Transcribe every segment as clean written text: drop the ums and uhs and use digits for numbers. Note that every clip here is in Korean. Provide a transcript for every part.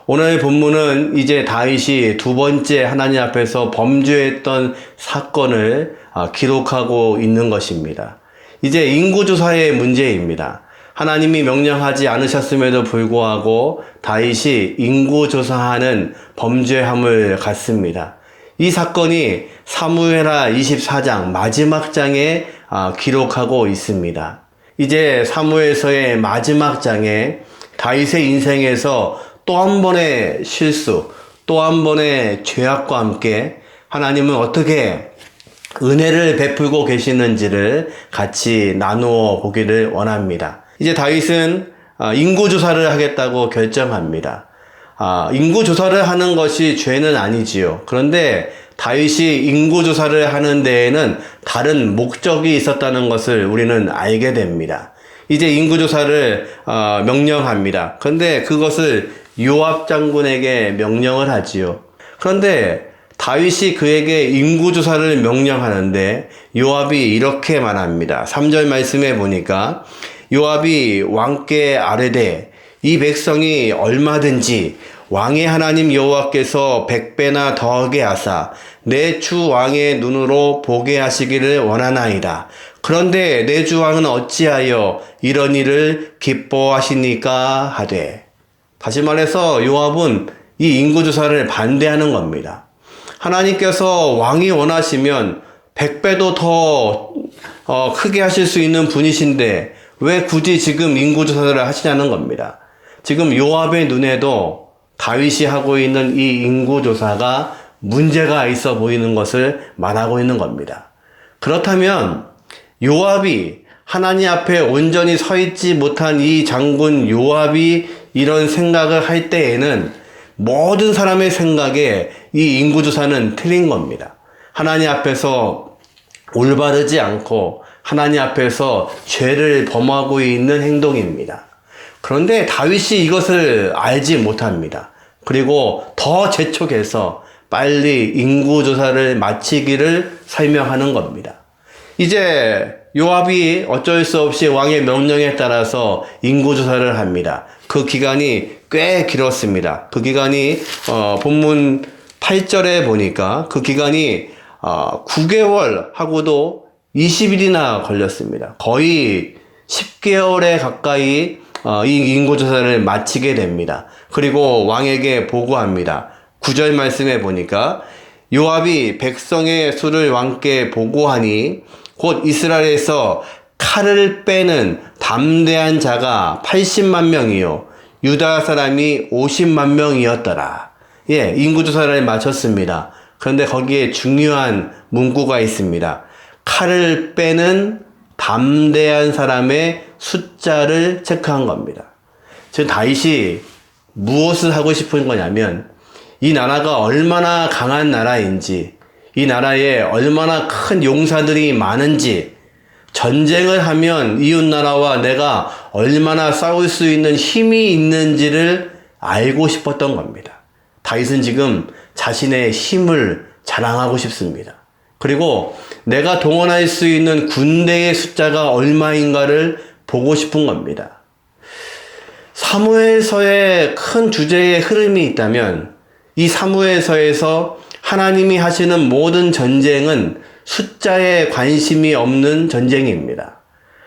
오늘 본문은 이제 다윗이 두 번째 하나님 앞에서 범죄했던 사건을 기록하고 있는 것입니다. 이제 인구조사의 문제입니다. 하나님이 명령하지 않으셨음에도 불구하고 다윗이 인구조사하는 범죄함을 갖습니다. 이 사건이 사무엘하 24장 마지막 장에 기록하고 있습니다. 이제 사무엘서의 마지막 장에 다윗의 인생에서 또 한 번의 실수, 또 한 번의 죄악과 함께 하나님은 어떻게 은혜를 베풀고 계시는지를 같이 나누어 보기를 원합니다. 이제 다윗은 인구조사를 하겠다고 결정합니다. 인구조사를 하는 것이 죄는 아니지요. 그런데 다윗이 인구조사를 하는 데에는 다른 목적이 있었다는 것을 우리는 알게 됩니다. 이제 인구조사를 명령합니다. 그런데 그것을 요압 장군에게 명령을 하지요. 그런데 다윗이 그에게 인구조사를 명령하는데 요압이 이렇게 말합니다. 3절 말씀에 보니까 요압이 왕께 아뢰되 이 백성이 얼마든지 왕의 하나님 여호와께서 100배나 더하게 하사 내 주 왕의 눈으로 보게 하시기를 원하나이다. 그런데 내 주 왕은 어찌하여 이런 일을 기뻐하시니까 하되. 다시 말해서 요압은 이 인구조사를 반대하는 겁니다. 하나님께서 왕이 원하시면 100배도 더 크게 하실 수 있는 분이신데 왜 굳이 지금 인구조사를 하시냐는 겁니다. 지금 요압의 눈에도 다윗이 하고 있는 이 인구조사가 문제가 있어 보이는 것을 말하고 있는 겁니다. 그렇다면 요압이 하나님 앞에 온전히 서 있지 못한 이 장군 요압이 이런 생각을 할 때에는 모든 사람의 생각에 이 인구조사는 틀린 겁니다. 하나님 앞에서 올바르지 않고 하나님 앞에서 죄를 범하고 있는 행동입니다. 그런데 다윗이 이것을 알지 못합니다. 그리고 더 재촉해서 빨리 인구조사를 마치기를 설명하는 겁니다. 이제 요압이 어쩔 수 없이 왕의 명령에 따라서 인구조사를 합니다. 그 기간이 꽤 길었습니다. 그 기간이 본문 8절에 보니까 그 기간이 9개월 하고도 20일이나 걸렸습니다. 거의 10개월에 가까이 이 인구조사를 마치게 됩니다. 그리고 왕에게 보고합니다. 9절 말씀에 보니까 요압이 백성의 수를 왕께 보고하니 곧 이스라엘에서 칼을 빼는 담대한 자가 80만 명이요 유다 사람이 50만 명이었더라. 인구조사를 마쳤습니다. 그런데 거기에 중요한 문구가 있습니다. 칼을 빼는 담대한 사람의 숫자를 체크한 겁니다. 지금 다윗이 무엇을 하고 싶은 거냐면 이 나라가 얼마나 강한 나라인지, 이 나라에 얼마나 큰 용사들이 많은지, 전쟁을 하면 이웃나라와 내가 얼마나 싸울 수 있는 힘이 있는지를 알고 싶었던 겁니다. 다윗은 지금 자신의 힘을 자랑하고 싶습니다. 그리고 내가 동원할 수 있는 군대의 숫자가 얼마인가를 보고 싶은 겁니다. 사무엘서의 큰 주제의 흐름이 있다면 이 사무엘서에서 하나님이 하시는 모든 전쟁은 숫자에 관심이 없는 전쟁입니다.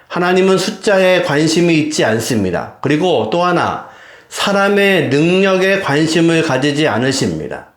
하나님은 숫자에 관심이 있지 않습니다. 그리고 또 하나, 사람의 능력에 관심을 가지지 않으십니다.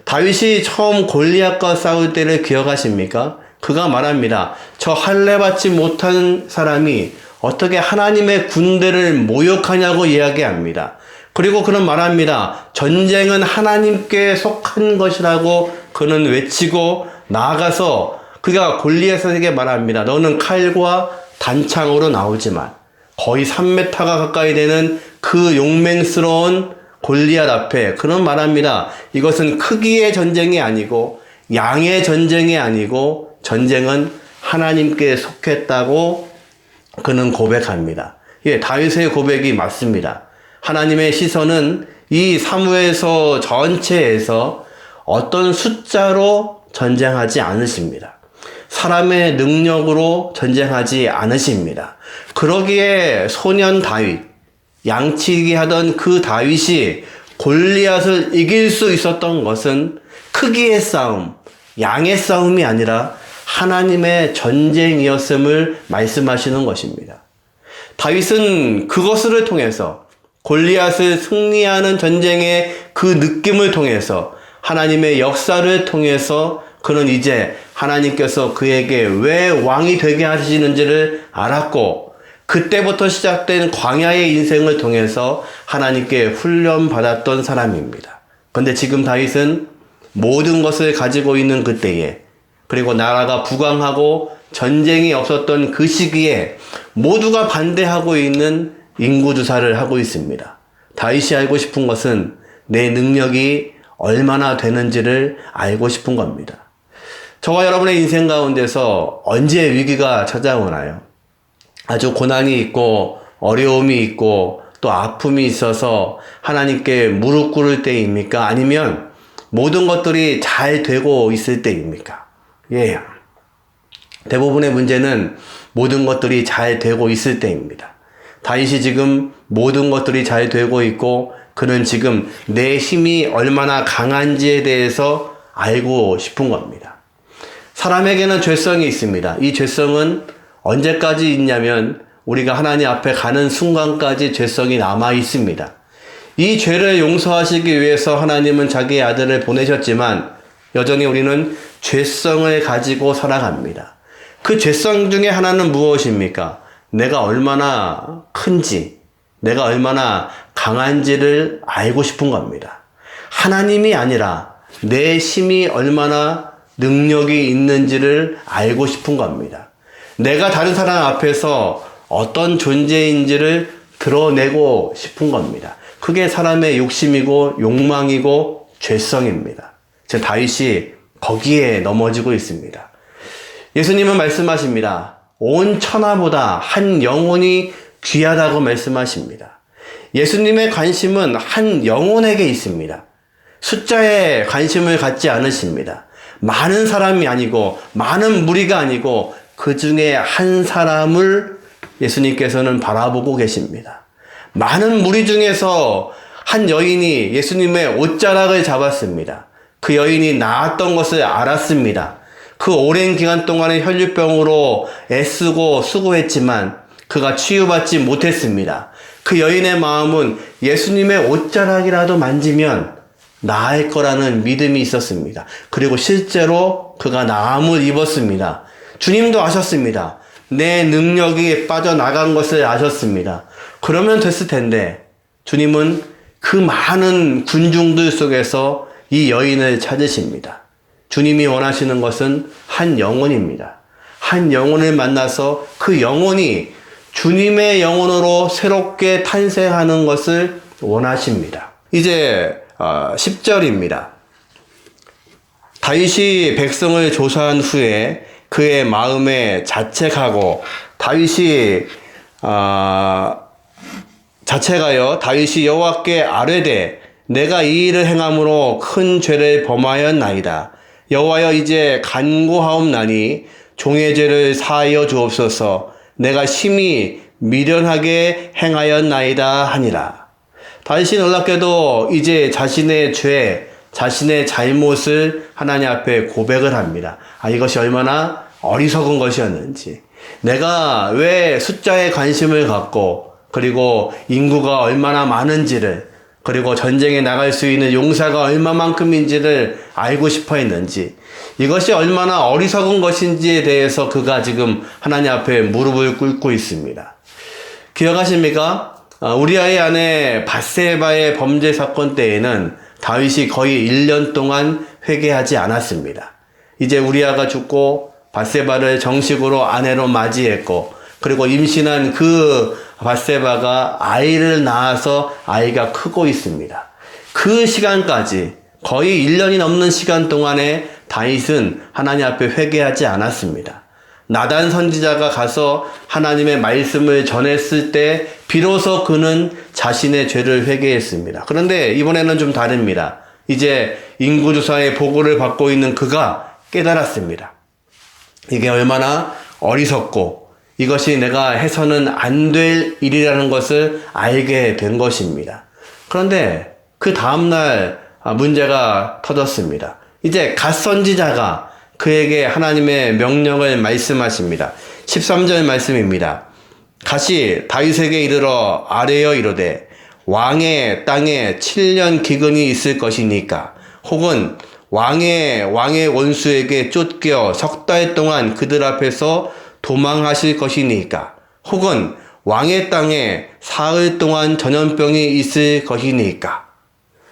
다윗이 처음 골리앗과 싸울 때를 기억하십니까? 그가 말합니다. 저 할례받지 못한 사람이 어떻게 하나님의 군대를 모욕하냐고 이야기합니다. 그리고 그는 말합니다. 전쟁은 하나님께 속한 것이라고 그는 외치고 나아가서 그가 골리앗에게 말합니다. 너는 칼과 단창으로 나오지만 거의 3m가 가까이 되는 그 용맹스러운 골리앗 앞에 그는 말합니다. 이것은 크기의 전쟁이 아니고 양의 전쟁이 아니고 전쟁은 하나님께 속했다고 그는 고백합니다. 다윗의 고백이 맞습니다. 하나님의 시선은 이 사무엘서 전체에서 어떤 숫자로 전쟁하지 않으십니다. 사람의 능력으로 전쟁하지 않으십니다. 그러기에 소년 다윗, 양치기 하던 그 다윗이 골리앗을 이길 수 있었던 것은 크기의 싸움, 양의 싸움이 아니라 하나님의 전쟁이었음을 말씀하시는 것입니다. 다윗은 그것을 통해서 골리앗을 승리하는 전쟁의 그 느낌을 통해서 하나님의 역사를 통해서 그는 이제 하나님께서 그에게 왜 왕이 되게 하시는지를 알았고 그때부터 시작된 광야의 인생을 통해서 하나님께 훈련받았던 사람입니다. 그런데 지금 다윗은 모든 것을 가지고 있는 그때에 그리고 나라가 부강하고 전쟁이 없었던 그 시기에 모두가 반대하고 있는 인구주사를 하고 있습니다. 다윗이 알고 싶은 것은 내 능력이 얼마나 되는지를 알고 싶은 겁니다. 저와 여러분의 인생 가운데서 언제 위기가 찾아오나요? 아주 고난이 있고 어려움이 있고 또 아픔이 있어서 하나님께 무릎 꿇을 때입니까? 아니면 모든 것들이 잘 되고 있을 때입니까? 예. 대부분의 문제는 모든 것들이 잘 되고 있을 때입니다. 다윗이 지금 모든 것들이 잘 되고 있고 그는 지금 내 힘이 얼마나 강한지에 대해서 알고 싶은 겁니다. 사람에게는 죄성이 있습니다. 이 죄성은 언제까지 있냐면 우리가 하나님 앞에 가는 순간까지 죄성이 남아 있습니다. 이 죄를 용서하시기 위해서 하나님은 자기의 아들을 보내셨지만 여전히 우리는 죄성을 가지고 살아갑니다. 그 죄성 중에 하나는 무엇입니까? 내가 얼마나 큰지, 내가 얼마나 강한지를 알고 싶은 겁니다. 하나님이 아니라 내 힘이 얼마나 능력이 있는지를 알고 싶은 겁니다. 내가 다른 사람 앞에서 어떤 존재인지를 드러내고 싶은 겁니다. 그게 사람의 욕심이고 욕망이고 죄성입니다. 제 다윗이 거기에 넘어지고 있습니다. 예수님은 말씀하십니다. 온 천하보다 한 영혼이 귀하다고 말씀하십니다. 예수님의 관심은 한 영혼에게 있습니다. 숫자에 관심을 갖지 않으십니다. 많은 사람이 아니고 많은 무리가 아니고 그 중에 한 사람을 예수님께서는 바라보고 계십니다. 많은 무리 중에서 한 여인이 예수님의 옷자락을 잡았습니다. 그 여인이 나았던 것을 알았습니다. 그 오랜 기간 동안에 혈류병으로 애쓰고 수고했지만 그가 치유받지 못했습니다. 그 여인의 마음은 예수님의 옷자락이라도 만지면 나을 거라는 믿음이 있었습니다. 그리고 실제로 그가 나음을 입었습니다. 주님도 아셨습니다. 내 능력이 빠져나간 것을 아셨습니다. 그러면 됐을 텐데 주님은 그 많은 군중들 속에서 이 여인을 찾으십니다. 주님이 원하시는 것은 한 영혼입니다. 한 영혼을 만나서 그 영혼이 주님의 영혼으로 새롭게 탄생하는 것을 원하십니다. 이제 10절입니다. 다윗이 백성을 조사한 후에 그의 마음에 자책하고 자책하여 다윗이 여호와께 아뢰되 내가 이 일을 행함으로 큰 죄를 범하였나이다. 여호와여 이제 간구하옵나니 종의 죄를 사하여 주옵소서. 내가 심히 미련하게 행하였나이다 하니라. 다윗이 놀랍게도 이제 자신의 죄, 자신의 잘못을 하나님 앞에 고백을 합니다. 이것이 얼마나 어리석은 것이었는지, 내가 왜 숫자에 관심을 갖고 그리고 인구가 얼마나 많은지를 그리고 전쟁에 나갈 수 있는 용사가 얼마만큼인지를 알고 싶어 했는지, 이것이 얼마나 어리석은 것인지에 대해서 그가 지금 하나님 앞에 무릎을 꿇고 있습니다. 기억하십니까? 우리아의 아내 밧세바의 범죄 사건 때에는 다윗이 거의 1년 동안 회개하지 않았습니다. 이제 우리아가 죽고 밧세바를 정식으로 아내로 맞이했고, 그리고 임신한 그 밧세바가 아이를 낳아서 아이가 크고 있습니다. 그 시간까지 거의 1년이 넘는 시간 동안에 다윗은 하나님 앞에 회개하지 않았습니다. 나단 선지자가 가서 하나님의 말씀을 전했을 때 비로소 그는 자신의 죄를 회개했습니다. 그런데 이번에는 좀 다릅니다. 이제 인구조사의 보고를 받고 있는 그가 깨달았습니다. 이게 얼마나 어리석고 이것이 내가 해서는 안 될 일이라는 것을 알게 된 것입니다. 그런데 그 다음날 문제가 터졌습니다. 이제 갓 선지자가 그에게 하나님의 명령을 말씀하십니다. 13절 말씀입니다. 갓이 다윗에게 이르러 아뢰어 이르되 왕의 땅에 7년 기근이 있을 것이니까 혹은 왕의 원수에게 쫓겨 석 달 동안 그들 앞에서 도망하실 것이니까 혹은 왕의 땅에 사흘 동안 전염병이 있을 것이니까.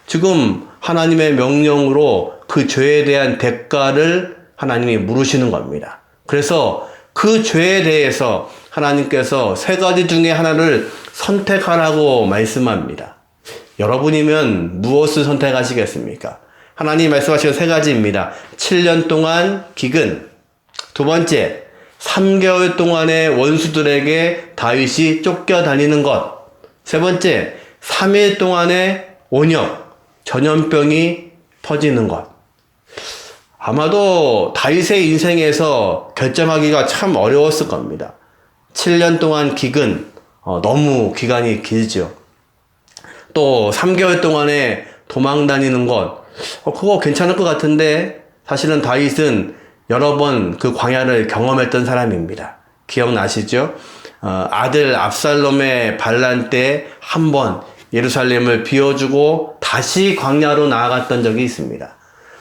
지금 하나님의 명령으로 그 죄에 대한 대가를 하나님이 물으시는 겁니다. 그래서 그 죄에 대해서 하나님께서 세 가지 중에 하나를 선택하라고 말씀합니다. 여러분이면 무엇을 선택하시겠습니까? 하나님이 말씀하신 세 가지입니다. 7년 동안 기근. 두 번째, 3개월 동안의 원수들에게 다윗이 쫓겨다니는 것. 세 번째, 3일 동안의 온역, 전염병이 퍼지는 것. 아마도 다윗의 인생에서 결정하기가 참 어려웠을 겁니다. 7년 동안 기근, 너무 기간이 길죠. 또 3개월 동안에 도망 다니는 것, 그거 괜찮을 것 같은데 사실은 다윗은 여러 번 그 광야를 경험했던 사람입니다. 기억나시죠? 아들 압살롬의 반란 때 한 번 예루살렘을 비워주고 다시 광야로 나아갔던 적이 있습니다.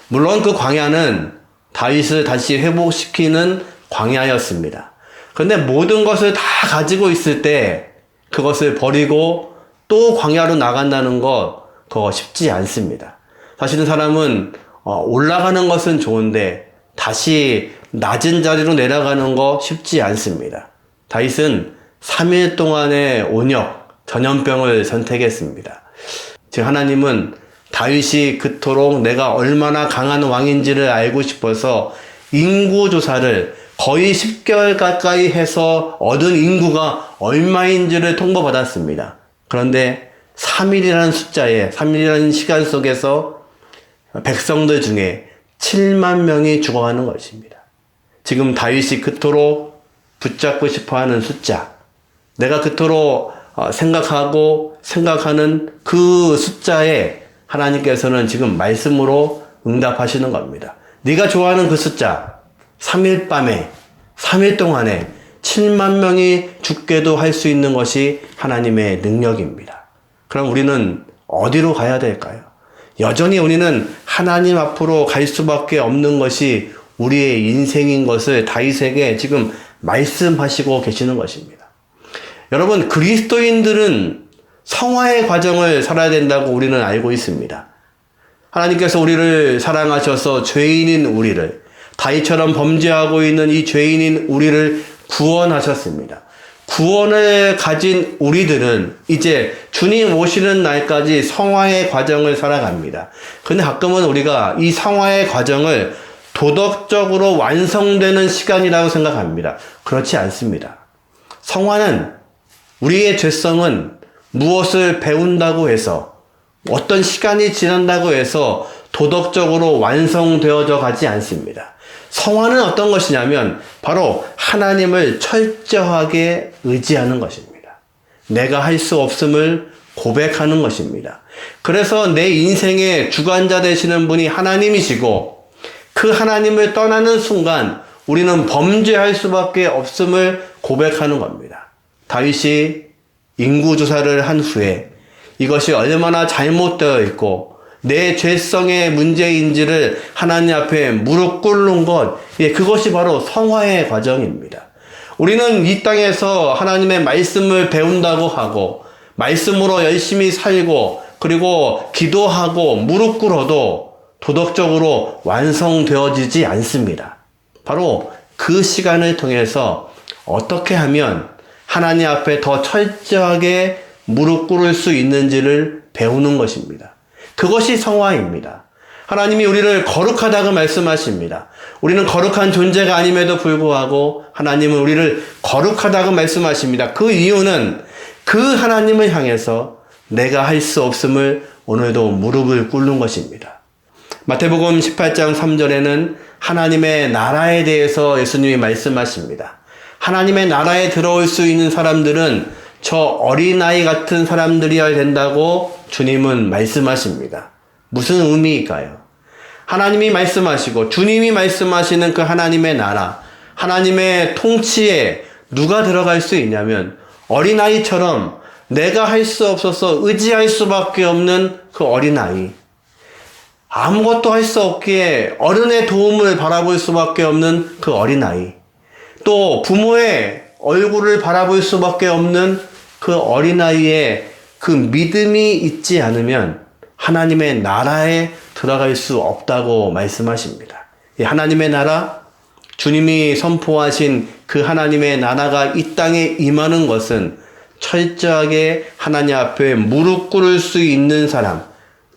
물론 그 광야는 다윗을 다시 회복시키는 광야였습니다. 그런데 모든 것을 다 가지고 있을 때 그것을 버리고 또 광야로 나간다는 것, 그거 쉽지 않습니다. 사실은 사람은 올라가는 것은 좋은데 다시 낮은 자리로 내려가는 거 쉽지 않습니다. 다윗은 3일 동안의 온역, 전염병을 선택했습니다. 즉 하나님은 다윗이 그토록 내가 얼마나 강한 왕인지를 알고 싶어서 인구조사를 거의 10개월 가까이 해서 얻은 인구가 얼마인지를 통보받았습니다. 그런데 3일이라는 숫자에, 3일이라는 시간 속에서 백성들 중에 7만 명이 죽어가는 것입니다. 지금 다윗이 그토록 붙잡고 싶어하는 숫자, 내가 그토록 생각하는 그 숫자에 하나님께서는 지금 말씀으로 응답하시는 겁니다. 네가 좋아하는 그 숫자, 3일 밤에, 3일 동안에 7만 명이 죽게도 할 수 있는 것이 하나님의 능력입니다. 그럼 우리는 어디로 가야 될까요? 여전히 우리는 하나님 앞으로 갈 수밖에 없는 것이 우리의 인생인 것을 다윗에게 지금 말씀하시고 계시는 것입니다. 여러분, 그리스도인들은 성화의 과정을 살아야 된다고 우리는 알고 있습니다. 하나님께서 우리를 사랑하셔서 죄인인 우리를, 다윗처럼 범죄하고 있는 이 죄인인 우리를 구원하셨습니다. 구원을 가진 우리들은 이제 주님 오시는 날까지 성화의 과정을 살아갑니다. 근데 가끔은 우리가 이 성화의 과정을 도덕적으로 완성되는 시간이라고 생각합니다. 그렇지 않습니다. 성화는, 우리의 죄성은 무엇을 배운다고 해서, 어떤 시간이 지난다고 해서 도덕적으로 완성되어져 가지 않습니다. 성화는 어떤 것이냐면 바로 하나님을 철저하게 의지하는 것입니다. 내가 할 수 없음을 고백하는 것입니다. 그래서 내 인생의 주관자 되시는 분이 하나님이시고 그 하나님을 떠나는 순간 우리는 범죄할 수밖에 없음을 고백하는 겁니다. 다윗이 인구조사를 한 후에 이것이 얼마나 잘못되어 있고 내 죄성의 문제인지를 하나님 앞에 무릎 꿇는 것, 그것이 바로 성화의 과정입니다. 우리는 이 땅에서 하나님의 말씀을 배운다고 하고 말씀으로 열심히 살고 그리고 기도하고 무릎 꿇어도 도덕적으로 완성되어지지 않습니다. 바로 그 시간을 통해서 어떻게 하면 하나님 앞에 더 철저하게 무릎 꿇을 수 있는지를 배우는 것입니다. 그것이 성화입니다. 하나님이 우리를 거룩하다고 말씀하십니다. 우리는 거룩한 존재가 아님에도 불구하고 하나님은 우리를 거룩하다고 말씀하십니다. 그 이유는 그 하나님을 향해서 내가 할 수 없음을 오늘도 무릎을 꿇는 것입니다. 마태복음 18장 3절에는 하나님의 나라에 대해서 예수님이 말씀하십니다. 하나님의 나라에 들어올 수 있는 사람들은 저 어린아이 같은 사람들이어야 된다고 주님은 말씀하십니다. 무슨 의미일까요? 하나님이 말씀하시고 주님이 말씀하시는 그 하나님의 나라, 하나님의 통치에 누가 들어갈 수 있냐면 어린아이처럼 내가 할 수 없어서 의지할 수밖에 없는 그 어린아이, 아무것도 할 수 없기에 어른의 도움을 바라볼 수밖에 없는 그 어린아이, 또 부모의 얼굴을 바라볼 수밖에 없는 그 어린아이의 그 믿음이 있지 않으면 하나님의 나라에 들어갈 수 없다고 말씀하십니다. 이 하나님의 나라, 주님이 선포하신 그 하나님의 나라가 이 땅에 임하는 것은 철저하게 하나님 앞에 무릎 꿇을 수 있는 사람,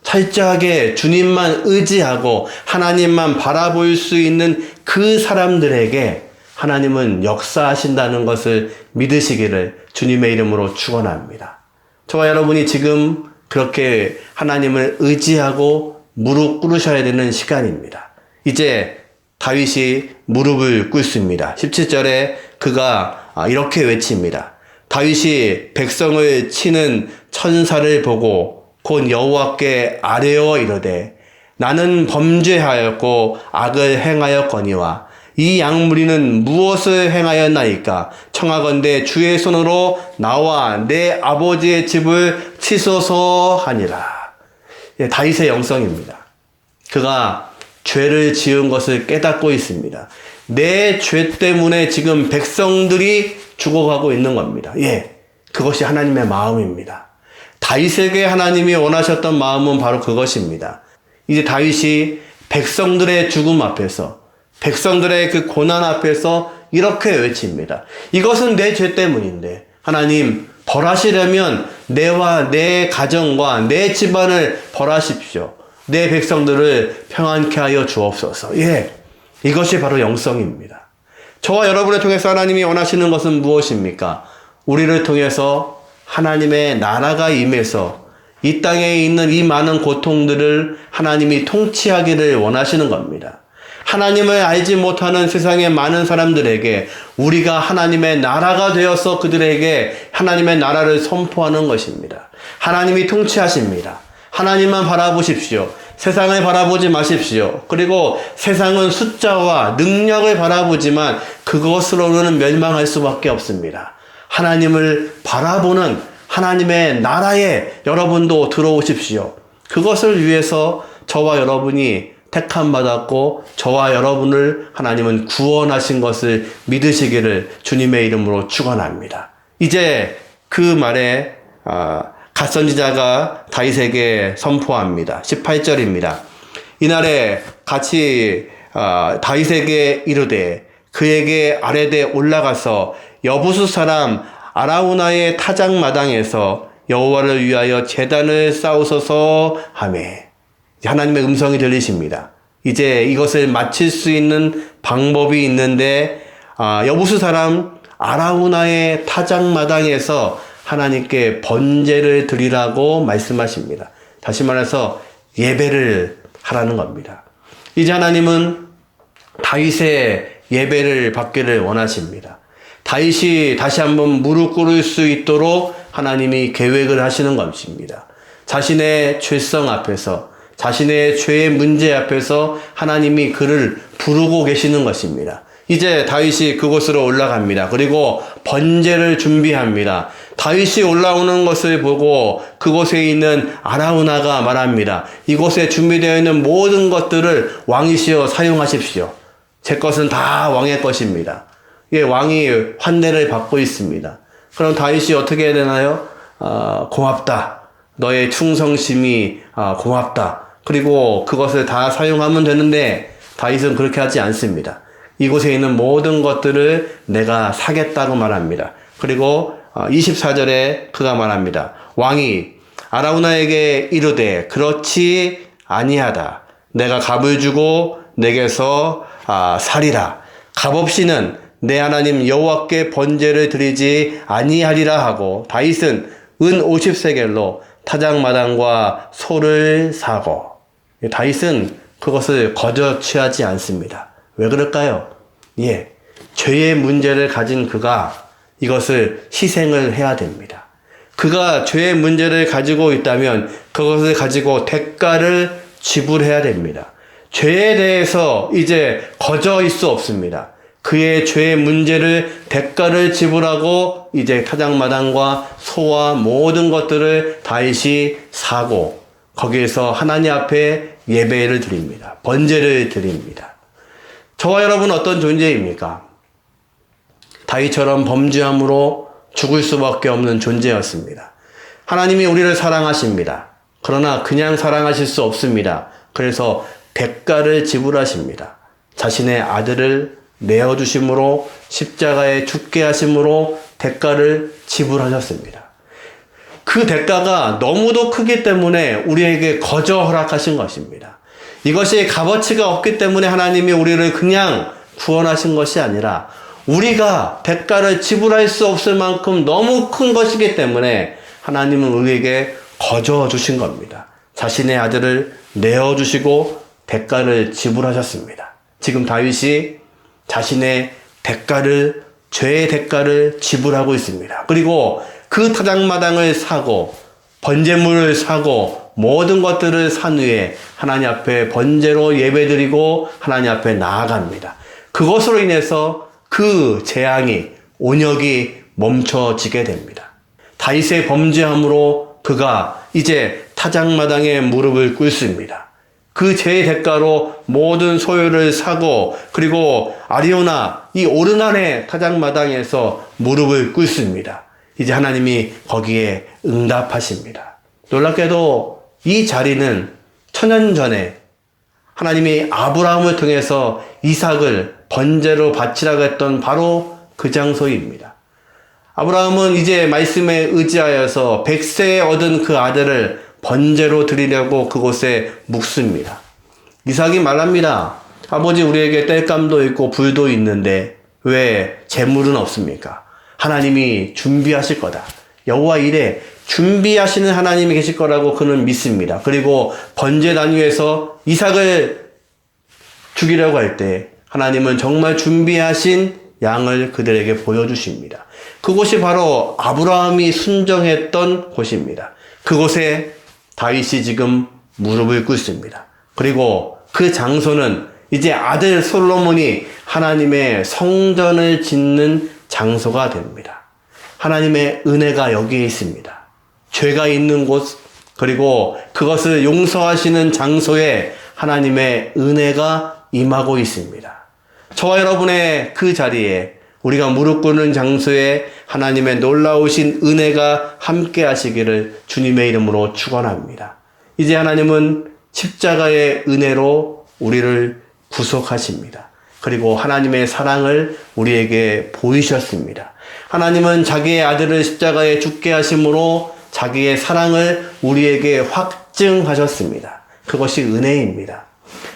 철저하게 주님만 의지하고 하나님만 바라볼 수 있는 그 사람들에게 하나님은 역사하신다는 것을 믿으시기를 주님의 이름으로 축원합니다. 저와 여러분이 지금 그렇게 하나님을 의지하고 무릎 꿇으셔야 되는 시간입니다. 이제 다윗이 무릎을 꿇습니다. 17절에 그가 이렇게 외칩니다. 다윗이 백성을 치는 천사를 보고 곧 여호와께 아뢰어 이르되 나는 범죄하였고 악을 행하였거니와 이 양무리는 무엇을 행하였나이까? 청하건대 주의 손으로 나와 내 아버지의 집을 치소서 하니라. 다윗의 영성입니다. 그가 죄를 지은 것을 깨닫고 있습니다. 내 죄 때문에 지금 백성들이 죽어가고 있는 겁니다. 그것이 하나님의 마음입니다. 다윗에게 하나님이 원하셨던 마음은 바로 그것입니다. 이제 다윗이 백성들의 죽음 앞에서, 백성들의 그 고난 앞에서 이렇게 외칩니다. 이것은 내 죄 때문인데 하나님 벌하시려면 내와 내 가정과 내 집안을 벌하십시오. 내 백성들을 평안케 하여 주옵소서. 이것이 바로 영성입니다. 저와 여러분을 통해서 하나님이 원하시는 것은 무엇입니까? 우리를 통해서 하나님의 나라가 임해서 이 땅에 있는 이 많은 고통들을 하나님이 통치하기를 원하시는 겁니다. 하나님을 알지 못하는 세상의 많은 사람들에게 우리가 하나님의 나라가 되어서 그들에게 하나님의 나라를 선포하는 것입니다. 하나님이 통치하십니다. 하나님만 바라보십시오. 세상을 바라보지 마십시오. 그리고 세상은 숫자와 능력을 바라보지만 그것으로는 멸망할 수밖에 없습니다. 하나님을 바라보는 하나님의 나라에 여러분도 들어오십시오. 그것을 위해서 저와 여러분이 택함 받았고 저와 여러분을 하나님은 구원하신 것을 믿으시기를 주님의 이름으로 축원합니다. 이제 그 말에 갓선지자가 다윗에게 선포합니다. 18절입니다. 이날에 같이 다윗에게 이르되 그에게 아뢰되 올라가서 여부수 사람 아라우나의 타작마당에서 여호와를 위하여 제단을 쌓으소서 하매. 하나님의 음성이 들리십니다. 이제 이것을 마칠 수 있는 방법이 있는데 여부수 사람 아라우나의 타작마당에서 하나님께 번제를 드리라고 말씀하십니다. 다시 말해서 예배를 하라는 겁니다. 이제 하나님은 다윗의 예배를 받기를 원하십니다. 다윗이 다시 한번 무릎 꿇을 수 있도록 하나님이 계획을 하시는 것입니다. 자신의 죄성 앞에서, 자신의 죄의 문제 앞에서 하나님이 그를 부르고 계시는 것입니다. 이제 다윗이 그곳으로 올라갑니다. 그리고 번제를 준비합니다. 다윗이 올라오는 것을 보고 그곳에 있는 아라우나가 말합니다. 이곳에 준비되어 있는 모든 것들을 왕이시여 사용하십시오. 제 것은 다 왕의 것입니다. 왕이 환대를 받고 있습니다. 그럼 다윗이 어떻게 해야 되나요? 고맙다. 너의 충성심이 고맙다. 그리고 그것을 다 사용하면 되는데 다윗은 그렇게 하지 않습니다. 이곳에 있는 모든 것들을 내가 사겠다고 말합니다. 그리고 24절에 그가 말합니다. 왕이 아라우나에게 이르되 그렇지 아니하다. 내가 값을 주고 내게서 살이라. 값 없이는 내 하나님 여호와께 번제를 드리지 아니하리라 하고 다윗은 은 50세겔로 타작마당과 소를 사고. 다윗은 그것을 거저 취하지 않습니다. 왜 그럴까요? 죄의 문제를 가진 그가 이것을 희생을 해야 됩니다. 그가 죄의 문제를 가지고 있다면 그것을 가지고 대가를 지불해야 됩니다. 죄에 대해서 이제 거저일 수 없습니다. 그의 죄의 문제를 대가를 지불하고 이제 타작마당과 소와 모든 것들을 다윗이 사고 거기에서 하나님 앞에 예배를 드립니다. 번제를 드립니다. 저와 여러분 어떤 존재입니까? 다윗처럼 범죄함으로 죽을 수밖에 없는 존재였습니다. 하나님이 우리를 사랑하십니다. 그러나 그냥 사랑하실 수 없습니다. 그래서 대가를 지불하십니다. 자신의 아들을 내어주심으로 십자가에 죽게 하심으로 대가를 지불하셨습니다. 그 대가가 너무도 크기 때문에 우리에게 거저 허락하신 것입니다. 이것이 값어치가 없기 때문에 하나님이 우리를 그냥 구원하신 것이 아니라 우리가 대가를 지불할 수 없을 만큼 너무 큰 것이기 때문에 하나님은 우리에게 거저 주신 겁니다. 자신의 아들을 내어주시고 대가를 지불하셨습니다. 지금 다윗이 자신의 대가를, 죄의 대가를 지불하고 있습니다. 그리고 그 타작마당을 사고 번제물을 사고 모든 것들을 산 후에 하나님 앞에 번제로 예배드리고 하나님 앞에 나아갑니다. 그것으로 인해서 그 재앙이, 온역이 멈춰지게 됩니다. 다윗의 범죄함으로 그가 이제 타작마당에 무릎을 꿇습니다. 그 죄의 대가로 모든 소유를 사고 그리고 아리오나 이 오르난의 타작마당에서 무릎을 꿇습니다. 이제 하나님이 거기에 응답하십니다. 놀랍게도 이 자리는 천년 전에 하나님이 아브라함을 통해서 이삭을 번제로 바치라고 했던 바로 그 장소입니다. 아브라함은 이제 말씀에 의지하여서 100세에 얻은 그 아들을 번제로 드리려고 그곳에 묵습니다. 이삭이 말합니다. 아버지, 우리에게 땔감도 있고 불도 있는데 왜 재물은 없습니까? 하나님이 준비하실 거다. 여호와 이래 준비하시는 하나님이 계실 거라고 그는 믿습니다. 그리고 번제 단위에서 이삭을 죽이려고 할 때 하나님은 정말 준비하신 양을 그들에게 보여주십니다. 그곳이 바로 아브라함이 순종했던 곳입니다. 그곳에 다윗이 지금 무릎을 꿇습니다. 그리고 그 장소는 이제 아들 솔로몬이 하나님의 성전을 짓는 장소가 됩니다. 하나님의 은혜가 여기에 있습니다. 죄가 있는 곳, 그리고 그것을 용서하시는 장소에 하나님의 은혜가 임하고 있습니다. 저와 여러분의 그 자리에 우리가 무릎 꿇는 장소에 하나님의 놀라우신 은혜가 함께 하시기를 주님의 이름으로 축원합니다. 이제 하나님은 십자가의 은혜로 우리를 구속하십니다. 그리고 하나님의 사랑을 우리에게 보이셨습니다. 하나님은 자기의 아들을 십자가에 죽게 하심으로 자기의 사랑을 우리에게 확증하셨습니다. 그것이 은혜입니다.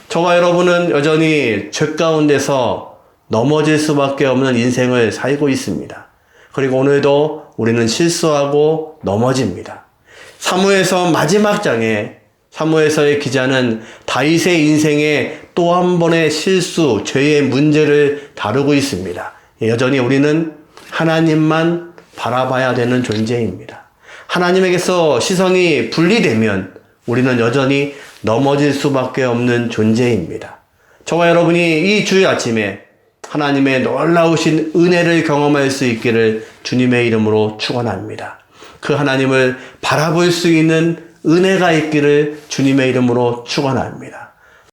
저와 여러분은 여전히 죄 가운데서 넘어질 수밖에 없는 인생을 살고 있습니다. 그리고 오늘도 우리는 실수하고 넘어집니다. 사무엘서 마지막 장에 사무엘서의 기자는 다윗의 인생에 또 한 번의 실수, 죄의 문제를 다루고 있습니다. 여전히 우리는 하나님만 바라봐야 되는 존재입니다. 하나님에게서 시선이 분리되면 우리는 여전히 넘어질 수밖에 없는 존재입니다. 저와 여러분이 이 주일 아침에 하나님의 놀라우신 은혜를 경험할 수 있기를 주님의 이름으로 축원합니다. 그 하나님을 바라볼 수 있는 은혜가 있기를 주님의 이름으로 축원합니다.